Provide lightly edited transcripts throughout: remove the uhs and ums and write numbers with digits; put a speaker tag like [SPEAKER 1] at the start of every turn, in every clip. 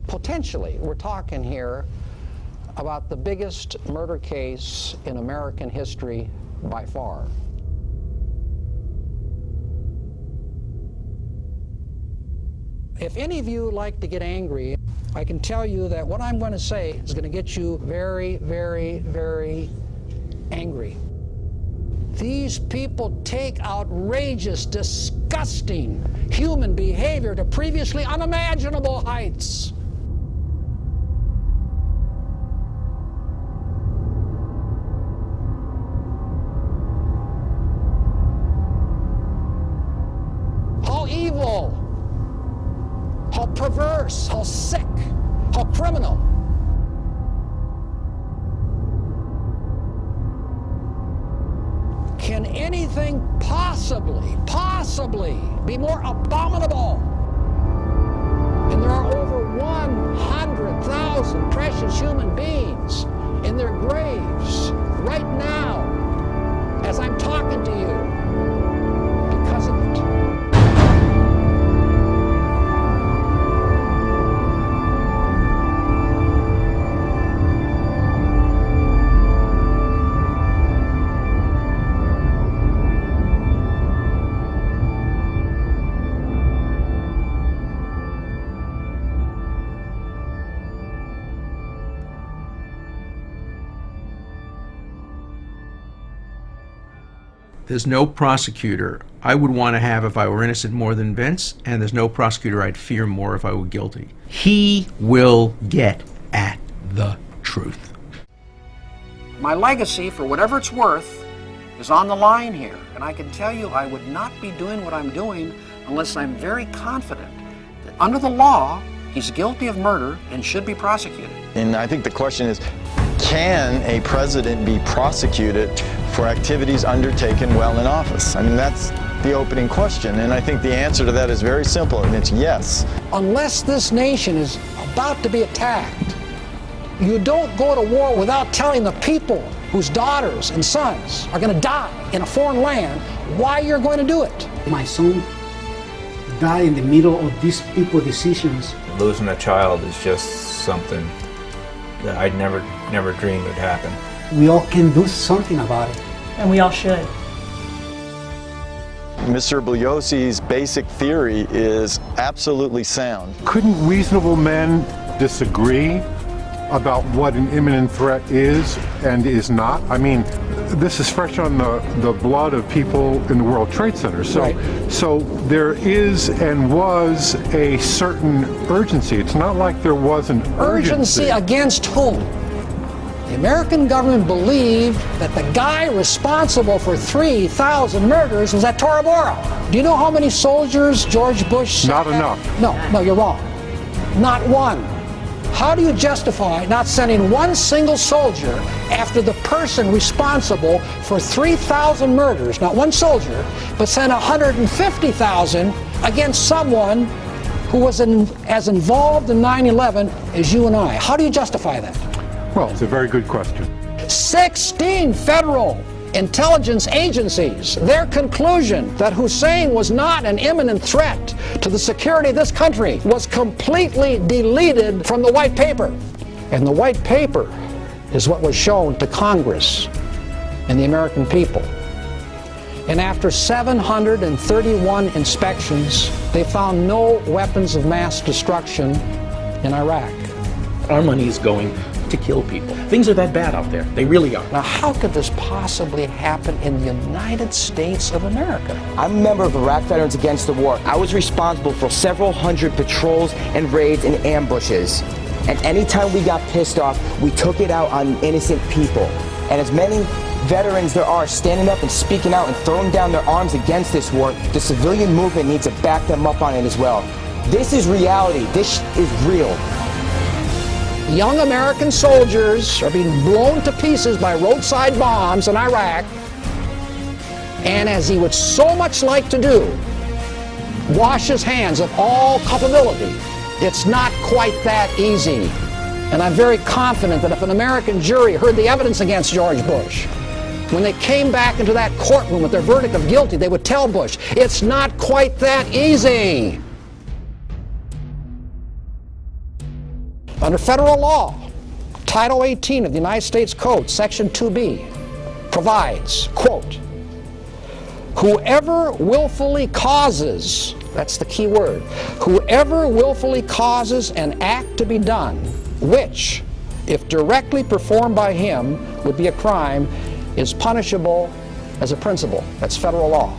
[SPEAKER 1] Potentially, we're talking here about the biggest murder case in American history by far. If any of you like to get angry, I can tell you that what I'm going to say is going to get you very, very, very angry. These people take outrageous, disgusting human behavior to previously unimaginable heights. How evil, how perverse, how sick, how criminal. Can anything possibly be more abominable? And there are over 100,000 precious human beings in their graves right now as I'm talking to you because of it.
[SPEAKER 2] There's no prosecutor I would want to have if I were innocent more than Vince, and there's no prosecutor I'd fear more if I were guilty. He will get at the truth.
[SPEAKER 1] My legacy, for whatever it's worth, is on the line here. And I can tell you I would not be doing what I'm doing unless I'm very confident that under the law, he's guilty of murder and should be prosecuted.
[SPEAKER 3] And I think the question is, can a president be prosecuted for activities undertaken while in office? I mean, that's the opening question, and I think the answer to that is very simple, and it's yes.
[SPEAKER 1] Unless this nation is about to be attacked, you don't go to war without telling the people whose daughters and sons are going to die in a foreign land why you're going to do it.
[SPEAKER 4] My son died in the middle of these people's decisions.
[SPEAKER 5] Losing a child is just something that I'd never dreamed would happen.
[SPEAKER 4] We all can do something about it.
[SPEAKER 6] And we all should.
[SPEAKER 3] Mr. Bugliosi's basic theory is absolutely sound.
[SPEAKER 7] Couldn't reasonable men disagree about what an imminent threat is and is not? I mean, this is fresh on the blood of people in the World Trade Center. So,
[SPEAKER 1] right.
[SPEAKER 7] So there is and was a certain urgency. It's not like there was an urgency.
[SPEAKER 1] Against whom? The American government believed that the guy responsible for 3,000 murders was at Tora Bora. Do you know how many soldiers George Bush sent?
[SPEAKER 7] Not enough.
[SPEAKER 1] No, you're wrong. Not one. How do you justify not sending one single soldier after the person responsible for 3,000 murders, not one soldier, but send 150,000 against someone who was as involved in 9/11 as you and I? How do you justify that?
[SPEAKER 7] Well, it's a very good question.
[SPEAKER 1] 16 federal intelligence agencies, their conclusion that Hussein was not an imminent threat to the security of this country was completely deleted from the white paper. And the white paper is what was shown to Congress and the American people. And after 731 inspections, they found no weapons of mass destruction in Iraq.
[SPEAKER 8] Our money is going to kill people. Things are that bad out there. They really are.
[SPEAKER 1] Now, how could this possibly happen in the United States of America?
[SPEAKER 9] I'm a member of Iraq Veterans Against the War. I was responsible for several hundred patrols and raids and ambushes. And anytime we got pissed off, we took it out on innocent people. And as many veterans there are standing up and speaking out and throwing down their arms against this war, the civilian movement needs to back them up on it as well. This is reality. This is real.
[SPEAKER 1] Young American soldiers are being blown to pieces by roadside bombs in Iraq, and as he would so much like to do, wash his hands of all culpability, it's not quite that easy. And I'm very confident that if an American jury heard the evidence against George Bush, when they came back into that courtroom with their verdict of guilty, they would tell Bush, it's not quite that easy. Under federal law, Title 18 of the United States Code, Section 2B, provides, quote, whoever willfully causes, that's the key word, whoever willfully causes an act to be done, which, if directly performed by him, would be a crime, is punishable as a principle. That's federal law.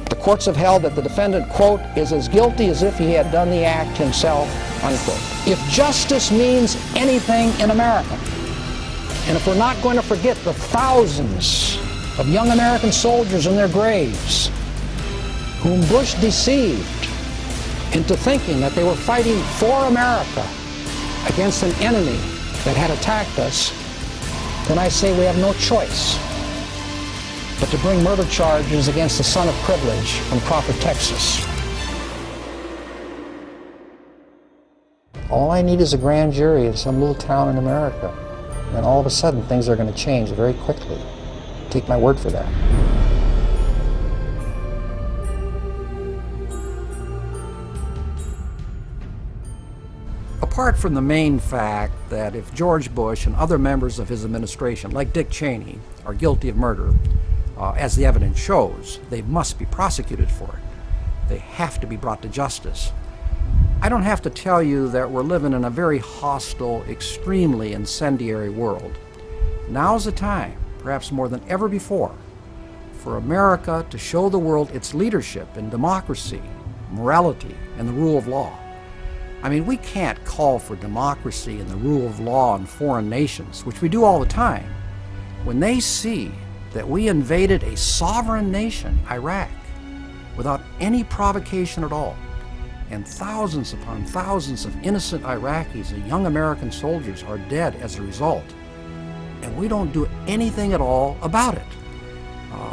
[SPEAKER 1] The courts have held that the defendant, quote, is as guilty as if he had done the act himself, unquote. If justice means anything in America, and if we're not going to forget the thousands of young American soldiers in their graves whom Bush deceived into thinking that they were fighting for America against an enemy that had attacked us, then I say we have no choice but to bring murder charges against the son of privilege from Crawford, Texas. All I need is a grand jury in some little town in America, and all of a sudden things are going to change very quickly. Take my word for that. Apart from the main fact that if George Bush and other members of his administration, like Dick Cheney, are guilty of murder, as the evidence shows, they must be prosecuted for it. They have to be brought to justice. I don't have to tell you that we're living in a very hostile, extremely incendiary world. Now's the time, perhaps more than ever before, for America to show the world its leadership in democracy, morality, and the rule of law. I mean, we can't call for democracy and the rule of law in foreign nations, which we do all the time, when they see that we invaded a sovereign nation, Iraq, without any provocation at all, and thousands upon thousands of innocent Iraqis and young American soldiers are dead as a result, and we don't do anything at all about it.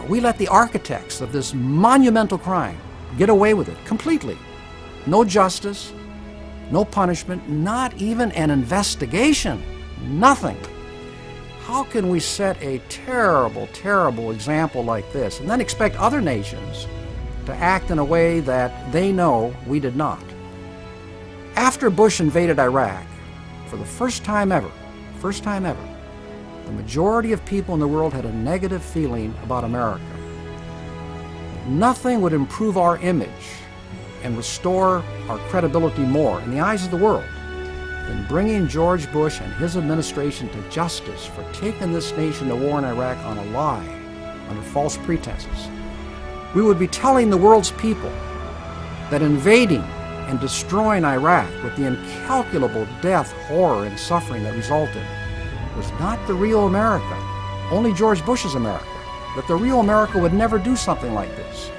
[SPEAKER 1] We let the architects of this monumental crime get away with it completely. No justice, no punishment, not even an investigation, nothing. How can we set a terrible, terrible example like this and then expect other nations to act in a way that they know we did not? After Bush invaded Iraq, for the first time ever, the majority of people in the world had a negative feeling about America. Nothing would improve our image and restore our credibility more in the eyes of the world than bringing George Bush and his administration to justice for taking this nation to war in Iraq on a lie, under false pretenses. We would be telling the world's people that invading and destroying Iraq with the incalculable death, horror, and suffering that resulted was not the real America, only George Bush's America, that the real America would never do something like this,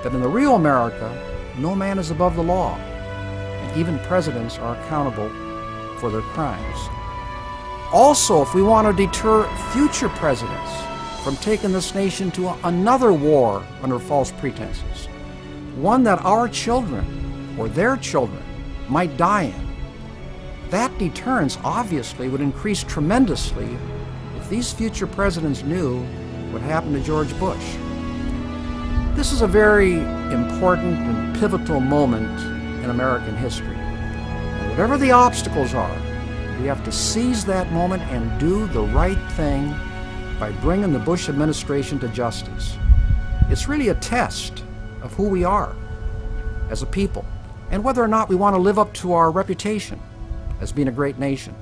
[SPEAKER 1] that in the real America, no man is above the law, and even presidents are accountable for their crimes. Also, if we want to deter future presidents from taking this nation to another war under false pretenses, one that our children or their children might die in, that deterrence obviously would increase tremendously if these future presidents knew what happened to George Bush. This is a very important and pivotal moment in American history. And whatever the obstacles are, we have to seize that moment and do the right thing by bringing the Bush administration to justice. It's really a test of who we are as a people and whether or not we want to live up to our reputation as being a great nation.